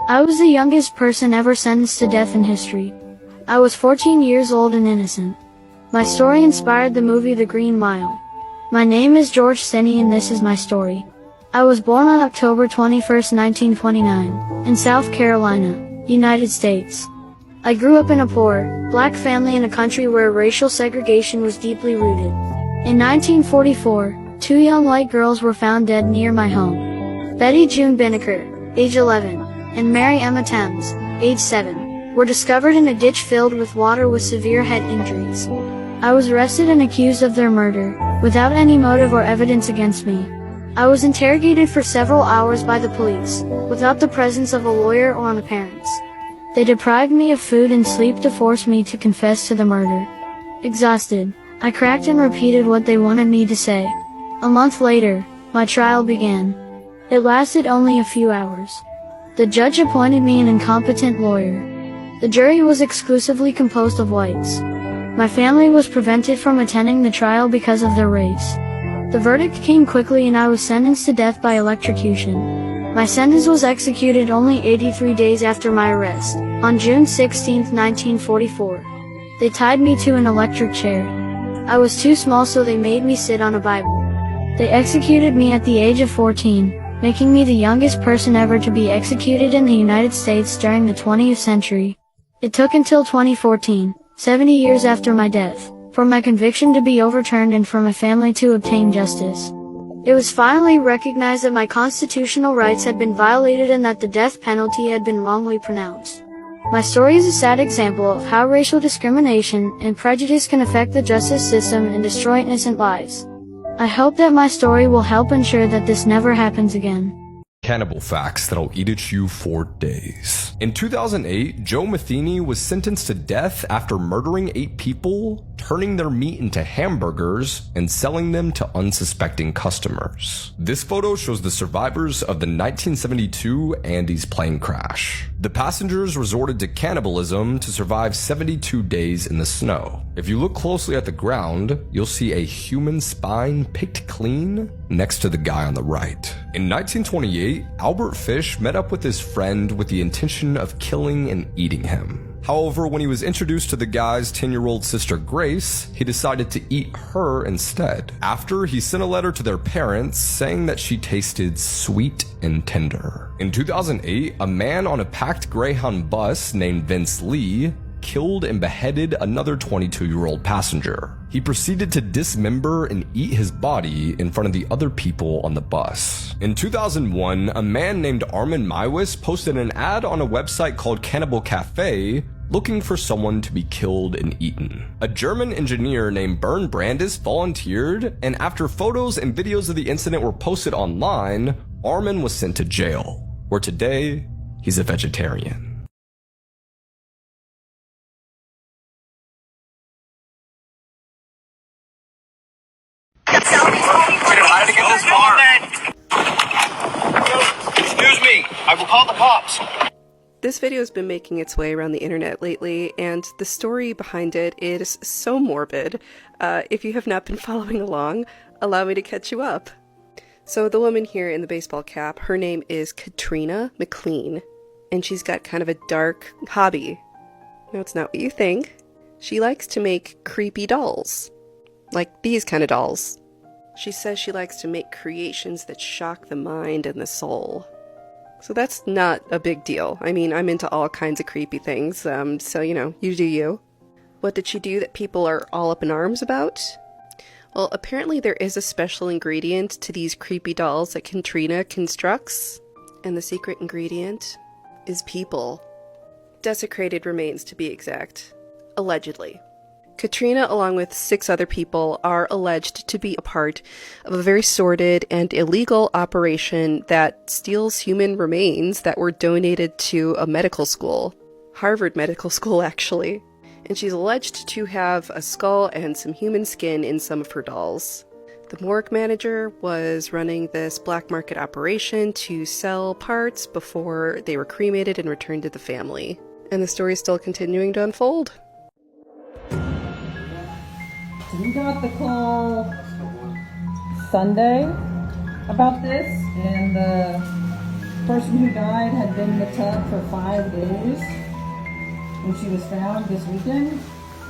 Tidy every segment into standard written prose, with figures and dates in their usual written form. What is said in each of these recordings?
I was the youngest person ever sentenced to death in history. I was 14 years old and innocent. My story inspired the movie The Green Mile. My name is George Stinney and this is my story. I was born on October 21, 1929, in South Carolina, United States. I grew up in a poor, black family in a country where racial segregation was deeply rooted. In 1944, 2 young white girls were found dead near my home. Betty June Binnicker, age 11, and Mary Emma Thames, age 7, were discovered in a ditch filled with water with severe head injuries. I was arrested and accused of their murder, without any motive or evidence against me. I was interrogated for several hours by the police, without the presence of a lawyer or my parents. They deprived me of food and sleep to force me to confess to the murder. Exhausted, I cracked and repeated what they wanted me to say. A month later, my trial began. It lasted only a few hours. The judge appointed me an incompetent lawyer. The jury was exclusively composed of whites. My family was prevented from attending the trial because of their race. The verdict came quickly and I was sentenced to death by electrocution. My sentence was executed only 83 days after my arrest, on June 16, 1944. They tied me to an electric chair. I was too small so they made me sit on a Bible. They executed me at the age of 14, making me the youngest person ever to be executed in the United States during the 20th century. It took until 2014, 70 years after my death, for my conviction to be overturned and for my family to obtain justice. It was finally recognized that my constitutional rights had been violated and that the death penalty had been wrongly pronounced. My story is a sad example of how racial discrimination and prejudice can affect the justice system and destroy innocent lives. I hope that my story will help ensure that this never happens again. Cannibal Facts that'll eat at you for days. In 2008, Joe Matheny was sentenced to death after murdering 8 people, turning their meat into hamburgers, and selling them to unsuspecting customers. This photo shows the survivors of the 1972 Andes plane crash. The passengers resorted to cannibalism to survive 72 days in the snow. If you look closely at the ground, you'll see a human spine picked clean next to the guy on the right. In 1928, Albert Fish met up with his friend with the intention of killing and eating him. However, when he was introduced to the guy's 10-year-old sister Grace, he decided to eat her instead. After, he sent a letter to their parents saying that she tasted sweet and tender. In 2008, a man on a packed Greyhound bus named Vince Lee killed and beheaded another 22-year-old passenger. He proceeded to dismember and eat his body in front of the other people on the bus. In 2001, a man named Armin Maiwis posted an ad on a website called Cannibal Cafe looking for someone to be killed and eaten. A German engineer named Bernd Brandes volunteered, and after photos and videos of the incident were posted online, Armin was sent to jail, where today, he's a vegetarian. Excuse me, I will call the cops. This video has been making its way around the internet lately, and the story behind it is so morbid. If you have not been following along, allow me to catch you up. So the woman here in the baseball cap, her name is Katrina McLean, and she's got kind of a dark hobby. No, it's not what you think. She likes to make creepy dolls. Like these kind of dolls. She says she likes to make creations that shock the mind and the soul. So that's not a big deal. I mean, I'm into all kinds of creepy things, so you know, you do you. What did she do that people are all up in arms about? Well, apparently there is a special ingredient to these creepy dolls that Katrina constructs, and the secret ingredient is people. Desecrated remains, to be exact. Allegedly. Katrina, along with 6 other people, are alleged to be a part of a very sordid and illegal operation that steals human remains that were donated to a medical school. Harvard Medical School, actually. And she's alleged to have a skull and some human skin in some of her dolls. The morgue manager was running this black market operation to sell parts before they were cremated and returned to the family. And the story is still continuing to unfold. We got the call Sunday about this, and the person who died had been in the tub for 5 days when she was found this weekend,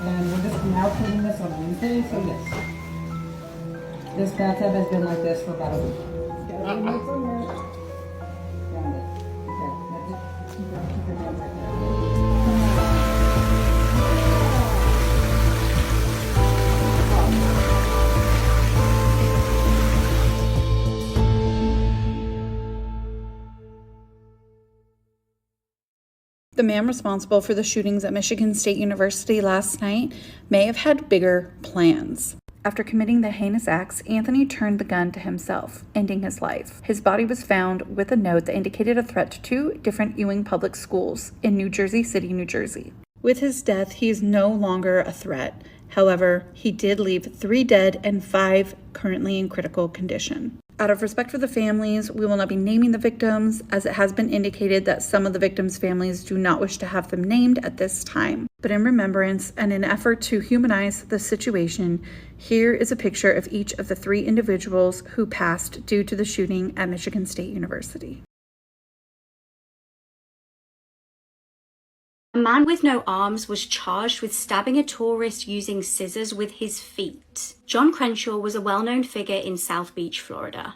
and we're just now cleaning this on Wednesday, so yes. This bathtub has been like this for about a week. Got it. Okay. Keep your hands right there. The man responsible for the shootings at Michigan State University last night may have had bigger plans. After committing the heinous acts, Anthony turned the gun to himself, ending his life. His body was found with a note that indicated a threat to 2 different Ewing public schools in New Jersey City, New Jersey. With his death, he is no longer a threat. However, he did leave 3 dead and 5 currently in critical condition. Out of respect for the families, we will not be naming the victims, as it has been indicated that some of the victims' families do not wish to have them named at this time. But in remembrance and in an effort to humanize the situation, here is a picture of each of the 3 individuals who passed due to the shooting at Michigan State University. A man with no arms was charged with stabbing a tourist using scissors with his feet. John Crenshaw was a well-known figure in South Beach, Florida.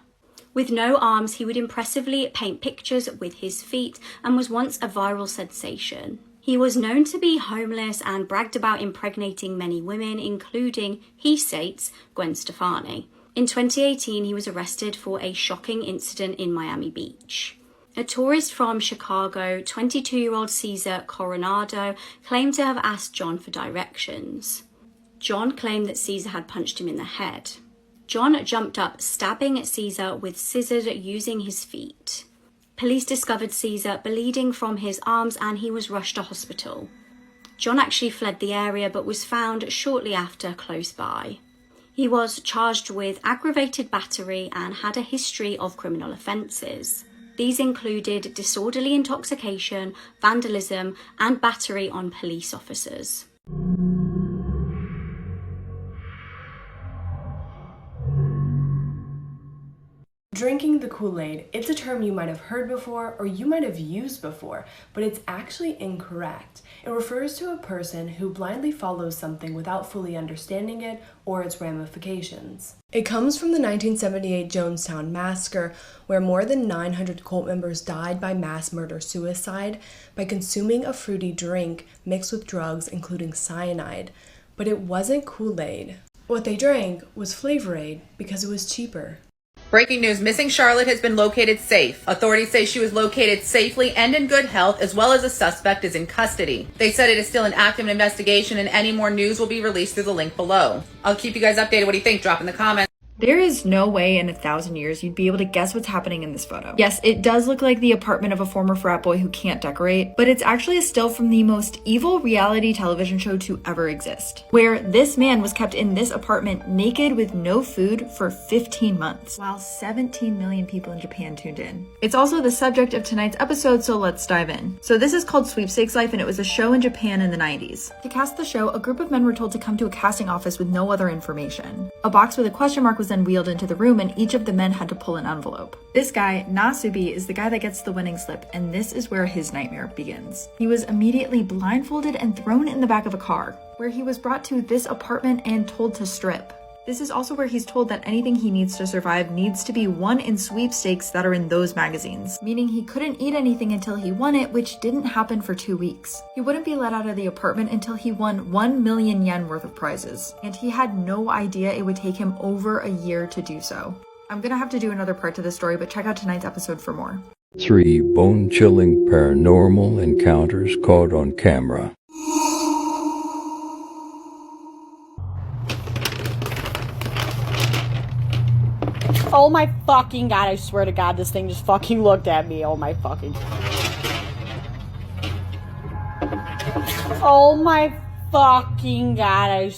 With no arms, he would impressively paint pictures with his feet and was once a viral sensation. He was known to be homeless and bragged about impregnating many women, including, he states, Gwen Stefani. In 2018, he was arrested for a shocking incident in Miami Beach. A tourist from Chicago, 22-year-old Cesar Coronado, claimed to have asked John for directions. John claimed that Cesar had punched him in the head. John jumped up, stabbing Cesar with scissors using his feet. Police discovered Cesar bleeding from his arms and he was rushed to hospital. John actually fled the area but was found shortly after close by. He was charged with aggravated battery and had a history of criminal offences. These included disorderly intoxication, vandalism, and battery on police officers. Drinking the Kool-Aid, it's a term you might have heard before or you might have used before, but it's actually incorrect. It refers to a person who blindly follows something without fully understanding it or its ramifications. It comes from the 1978 Jonestown Massacre, where more than 900 cult members died by mass murder-suicide by consuming a fruity drink mixed with drugs including cyanide. But it wasn't Kool-Aid. What they drank was Flavor Aid because it was cheaper. Breaking news, missing Charlotte has been located safe. Authorities say she was located safely and in good health, as well as a suspect is in custody. They said it is still an active investigation and any more news will be released through the link below. I'll keep you guys updated. What do you think? Drop in the comments. There is no way in 1,000 years you'd be able to guess what's happening in this photo. Yes, it does look like the apartment of a former frat boy who can't decorate, but it's actually a still from the most evil reality television show to ever exist, where this man was kept in this apartment naked with no food for 15 months, while 17 million people in Japan tuned in. It's also the subject of tonight's episode, so let's dive in. So this is called Sweepstakes Life, and it was a show in Japan in the 90s. To cast the show, a group of men were told to come to a casting office with no other information. A box with a question mark was then wheeled into the room and each of the men had to pull an envelope. This guy, Nasubi, is the guy that gets the winning slip, and this is where his nightmare begins. He was immediately blindfolded and thrown in the back of a car, where he was brought to this apartment and told to strip. This is also where he's told that anything he needs to survive needs to be won in sweepstakes that are in those magazines, meaning he couldn't eat anything until he won it, which didn't happen for 2 weeks. He wouldn't be let out of the apartment until he won 1 million yen worth of prizes, and he had no idea it would take him over a year to do so. I'm gonna have to do another part to the story, but check out tonight's episode for more. 3 bone-chilling paranormal encounters caught on camera. Oh my fucking god, I swear to god, this thing just fucking looked at me. Oh my fucking... Oh my fucking god,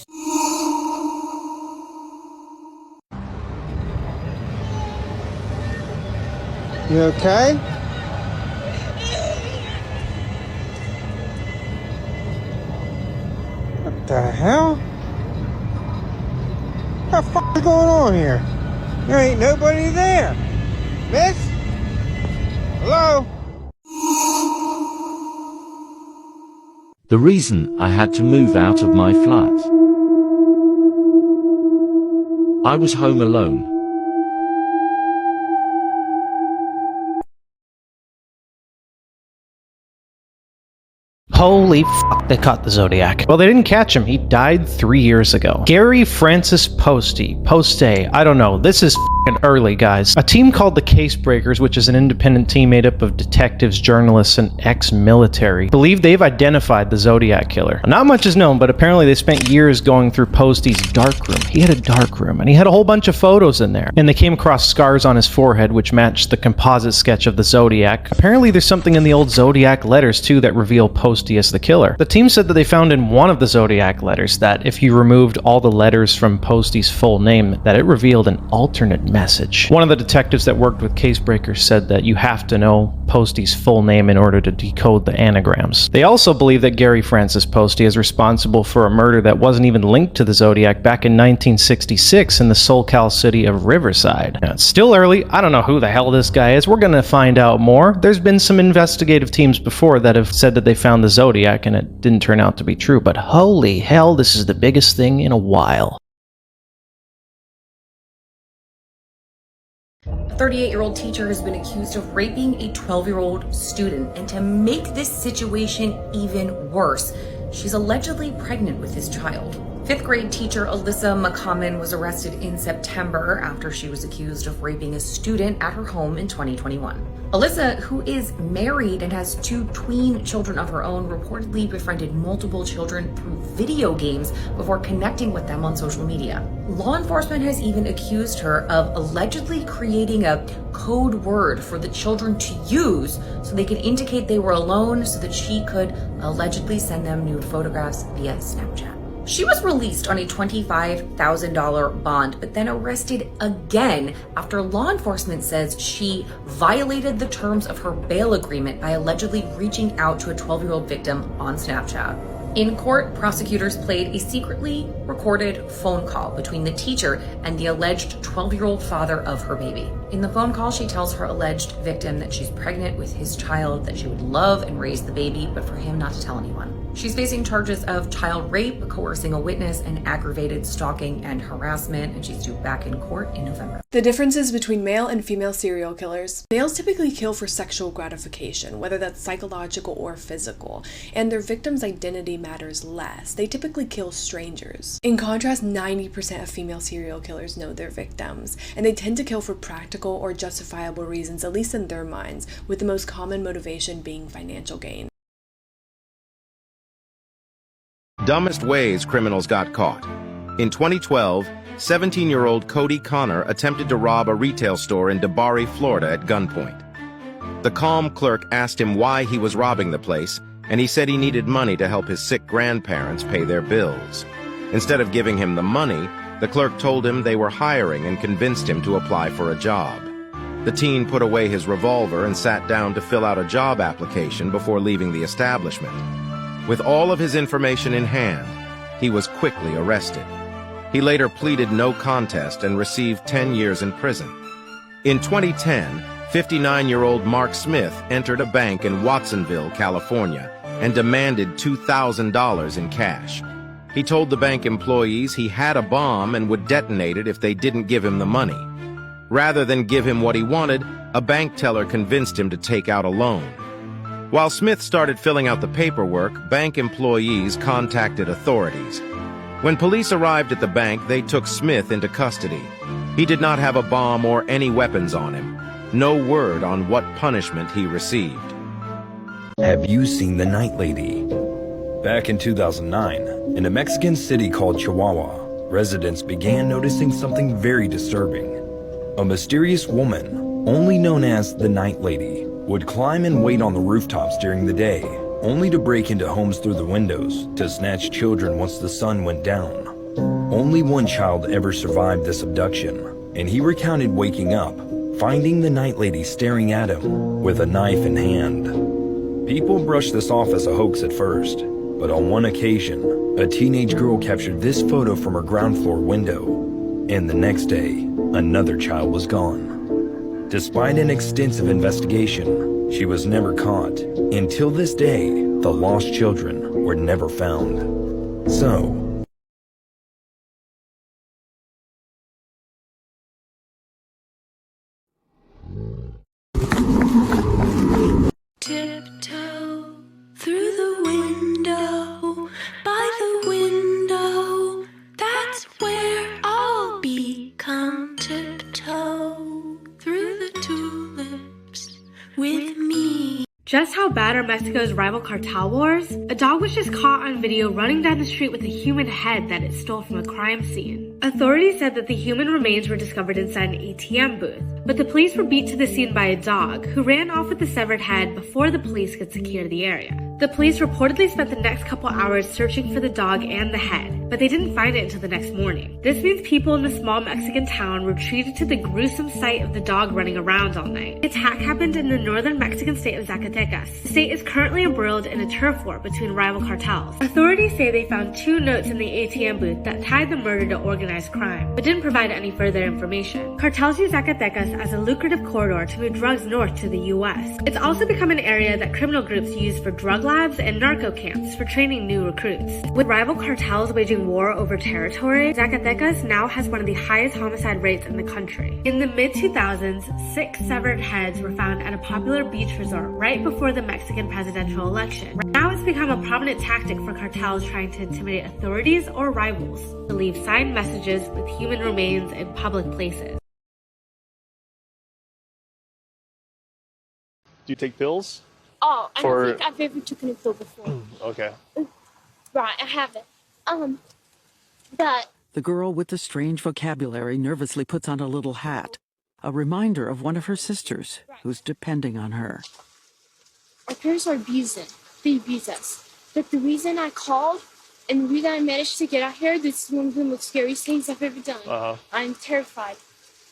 You okay? What the hell? What the fuck is going on here? There ain't nobody there. Miss? Hello? The reason I had to move out of my flat. I was home alone. Holy fuck, they caught the Zodiac. Well, they didn't catch him. He died 3 years ago. Gary Francis Poste, I don't know. This is fucking early, guys. A team called the Case Breakers, which is an independent team made up of detectives, journalists, and ex-military, believe they've identified the Zodiac killer. Not much is known, but apparently they spent years going through Poste's dark room. He had a dark room, and he had a whole bunch of photos in there. And they came across scars on his forehead, which matched the composite sketch of the Zodiac. Apparently there's something in the old Zodiac letters, too, that reveal Poste as the killer. The team said that they found in one of the Zodiac letters that if you removed all the letters from Poste's full name, that it revealed an alternate message. One of the detectives that worked with Case Breakers said that you have to know Poste's full name in order to decode the anagrams. They also believe that Gary Francis Poste is responsible for a murder that wasn't even linked to the Zodiac back in 1966 in the SoCal city of Riverside. Now, it's still early. I don't know who the hell this guy is. We're gonna find out more. There's been some investigative teams before that have said that they found the Zodiac and it didn't turn out to be true, but holy hell, this is the biggest thing in a while. A 38-year-old teacher has been accused of raping a 12-year-old student, and to make this situation even worse, she's allegedly pregnant with his child. 5th grade teacher Alyssa McCommon was arrested in September after she was accused of raping a student at her home in 2021. Alyssa, who is married and has 2 tween children of her own, reportedly befriended multiple children through video games before connecting with them on social media. Law enforcement has even accused her of allegedly creating a code word for the children to use so they could indicate they were alone so that she could allegedly send them nude photographs via Snapchat. She was released on a $25,000 bond, but then arrested again after law enforcement says she violated the terms of her bail agreement by allegedly reaching out to a 12-year-old victim on Snapchat. In court, prosecutors played a secretly recorded phone call between the teacher and the alleged 12-year-old father of her baby. In the phone call, she tells her alleged victim that she's pregnant with his child, that she would love and raise the baby, but for him not to tell anyone. She's facing charges of child rape, coercing a witness, and aggravated stalking and harassment, and she's due back in court in November. The differences between male and female serial killers. Males typically kill for sexual gratification, whether that's psychological or physical, and their victim's identity matters less. They typically kill strangers. In contrast, 90% of female serial killers know their victims, and they tend to kill for practical or justifiable reasons, at least in their minds, with the most common motivation being financial gain. Dumbest ways criminals got caught. In 2012, 17-year-old Cody Connor attempted to rob a retail store in DeBary, Florida at gunpoint. The calm clerk asked him why he was robbing the place, and he said he needed money to help his sick grandparents pay their bills. Instead of giving him the money, the clerk told him they were hiring and convinced him to apply for a job. The teen put away his revolver and sat down to fill out a job application before leaving the establishment. With all of his information in hand, he was quickly arrested. He later pleaded no contest and received 10 years in prison. In 2010, 59-year-old Mark Smith entered a bank in Watsonville, California, and demanded $2,000 in cash. He told the bank employees he had a bomb and would detonate it if they didn't give him the money. Rather than give him what he wanted, a bank teller convinced him to take out a loan. While Smith started filling out the paperwork, bank employees contacted authorities. When police arrived at the bank, they took Smith into custody. He did not have a bomb or any weapons on him. No word on what punishment he received. Have you seen the Night Lady? Back in 2009, in a Mexican city called Chihuahua, residents began noticing something very disturbing. A mysterious woman, only known as the Night Lady, would climb and wait on the rooftops during the day, only to break into homes through the windows to snatch children once the sun went down. Only one child ever survived this abduction, and he recounted waking up, finding the Night Lady staring at him with a knife in hand. People brushed this off as a hoax at first, but on one occasion, a teenage girl captured this photo from her ground floor window, and the next day, another child was gone. Despite an extensive investigation, she was never caught. Until this day, the lost children were never found. So, Tiptoe through the window, by the window, that's where I'll be. Come tiptoe through the tulips with me. Just how bad are Mexico's rival cartel wars? A dog was just caught on video running down the street with a human head that it stole from a crime scene. Authorities said that the human remains were discovered inside an ATM booth, but the police were beat to the scene by a dog who ran off with the severed head before the police could secure the area. The police reportedly spent the next couple hours searching for the dog and the head, but they didn't find it until the next morning. This means people in the small Mexican town were treated to the gruesome sight of the dog running around all night. The attack happened in the northern Mexican state of Zacatecas. The state is currently embroiled in a turf war between rival cartels. Authorities say they found 2 notes in the ATM booth that tied the murder to organized crime, but didn't provide any further information. Cartels use Zacatecas as a lucrative corridor to move drugs north to the US. It's also become an area that criminal groups use for drug labs and narco camps for training new recruits. With rival cartels waging war over territory, Zacatecas now has one of the highest homicide rates in the country. In the mid-2000s, 6 severed heads were found at a popular beach resort right before the Mexican presidential election. Now it's become a prominent tactic for cartels trying to intimidate authorities or rivals to leave signed messages with human remains in public places. Do you take pills? Oh, I don't think I've ever taken a pill before. Okay. Right, I haven't. But The girl with the strange vocabulary nervously puts on a little hat, a reminder of one of her sisters who's depending on her. our parents are abusing. They abuse us. But the reason I called and the reason I managed to get out here, this is one of the most scariest things I've ever done. I'm terrified.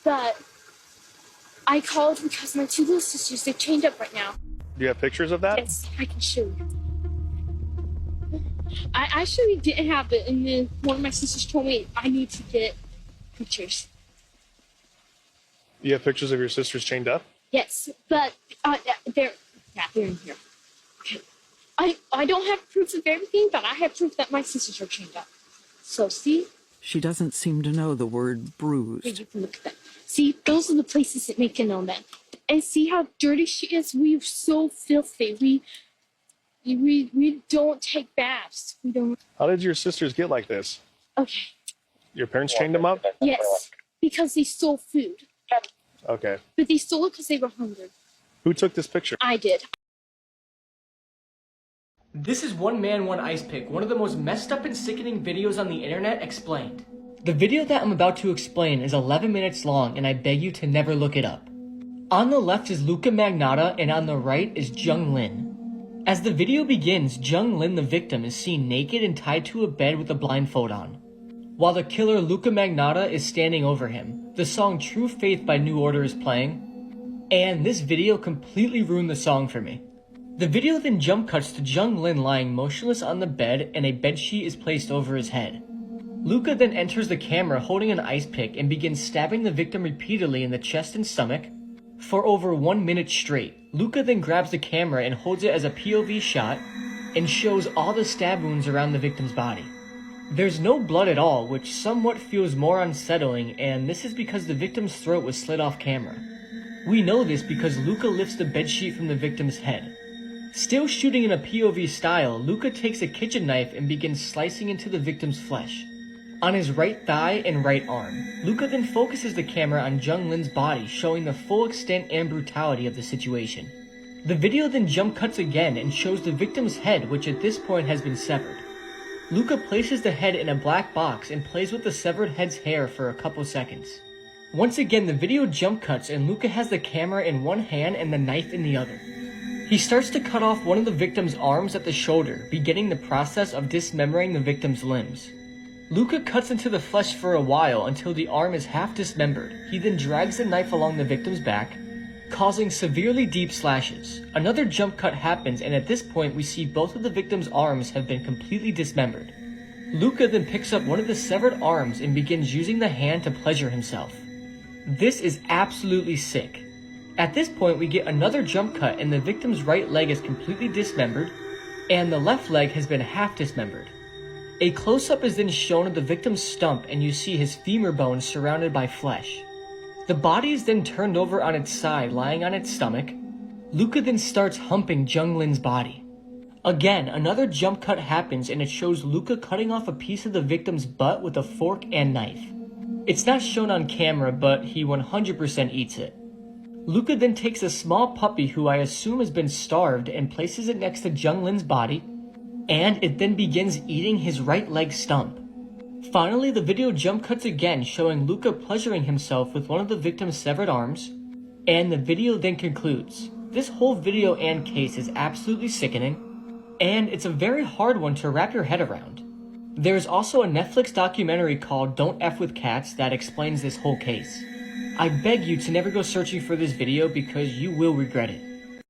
But I called because my 2 little sisters, they're chained up right now. Do you have pictures of that? Yes, I can show you. I actually didn't have it, and then one of my sisters told me I need to get pictures. You have pictures of your sisters chained up? Yes, but they're in here. Okay. I don't have proof of everything, but I have proof that my sisters are chained up. So see? She doesn't seem to know the word bruised. You can look at that. See, those are the places that make it on that. And see how dirty she is? We're so filthy. We don't take baths. We don't. How did your sisters get like this? Okay. Your parents chained them up? Yes, because they stole food. Okay. But they stole it because they were hungry. Who took this picture? I did. This is One Man, One Ice Pick, one of the most messed up and sickening videos on the internet explained. The video that I'm about to explain is 11 minutes long, and I beg you to never look it up. On the left is Luca Magnotta, and on the right is Jung Lin. As the video begins, Jung Lin, the victim, is seen naked and tied to a bed with a blindfold on, while the killer Luca Magnotta is standing over him. The song True Faith by New Order is playing, and this video completely ruined the song for me. The video then jump cuts to Jung Lin lying motionless on the bed, and a bedsheet is placed over his head. Luca then enters the camera holding an ice pick and begins stabbing the victim repeatedly in the chest and stomach for over 1 minute straight. Luca then grabs the camera and holds it as a POV shot and shows all the stab wounds around the victim's body. There's no blood at all, which somewhat feels more unsettling, and this is because the victim's throat was slit off camera. We know this because Luca lifts the bedsheet from the victim's head. Still shooting in a POV style, Luca takes a kitchen knife and begins slicing into the victim's flesh on his right thigh and right arm. Luca then focuses the camera on Jung Lin's body, showing the full extent and brutality of the situation. The video then jump cuts again and shows the victim's head, which at this point has been severed. Luca places the head in a black box and plays with the severed head's hair for a couple seconds. Once again, the video jump cuts and Luca has the camera in one hand and the knife in the other. He starts to cut off one of the victim's arms at the shoulder, beginning the process of dismembering the victim's limbs. Luca cuts into the flesh for a while until the arm is half dismembered. He then drags the knife along the victim's back, causing severely deep slashes. Another jump cut happens, and at this point we see both of the victim's arms have been completely dismembered. Luca then picks up one of the severed arms and begins using the hand to pleasure himself. This is absolutely sick. At this point we get another jump cut and the victim's right leg is completely dismembered, and the left leg has been half dismembered. A close-up is then shown of the victim's stump, and you see his femur bone surrounded by flesh. The body is then turned over on its side, lying on its stomach. Luca then starts humping Junglin's body. Again, another jump cut happens, and it shows Luca cutting off a piece of the victim's butt with a fork and knife. It's not shown on camera, but he 100% eats it. Luca then takes a small puppy who I assume has been starved and places it next to Junglin's body, and it then begins eating his right leg stump. Finally, the video jump cuts again, showing Luca pleasuring himself with one of the victim's severed arms, and the video then concludes. This whole video and case is absolutely sickening, and it's a very hard one to wrap your head around. There's also a Netflix documentary called Don't F With Cats that explains this whole case. I beg you to never go searching for this video because you will regret it.